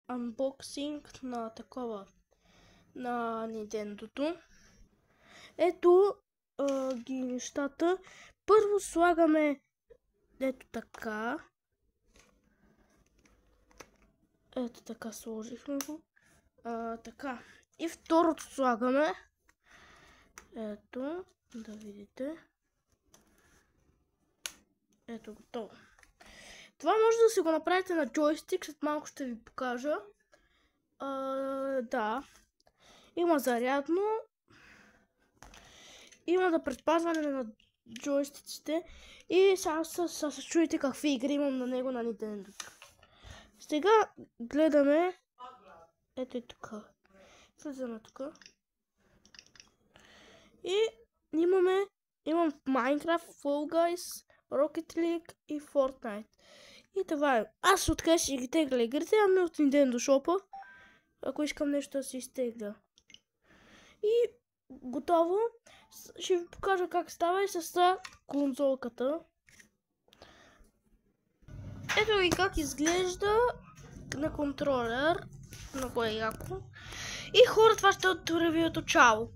анбоксинг на такова, на Nintendo-то. Ето ги нещата. Първо слагаме ето така. Ето така сложихме го. Така. И второто слагаме. Ето, да видите. Ето, готово. Това може да си го направите на джойстик, след малко ще ви покажа. Да. Има зарядно. Има да предпазване на джойстиците. И сега се чуете какви игри имам на него на Nintendo. Сега гледаме. Ето и тук. Слизаме тук. И имам Minecraft, Fall Guys, Rocket League и Fortnite. И това е. Аз откъде ще ги тегля игрите, ами от Nintendo Shop, ако искам нещо да си изтегля. И готово. Ще ви покажа как става и с конзолката. Ето и как изглежда на контролер. Много е яко. И хора, това ще е от ревюто. Чао!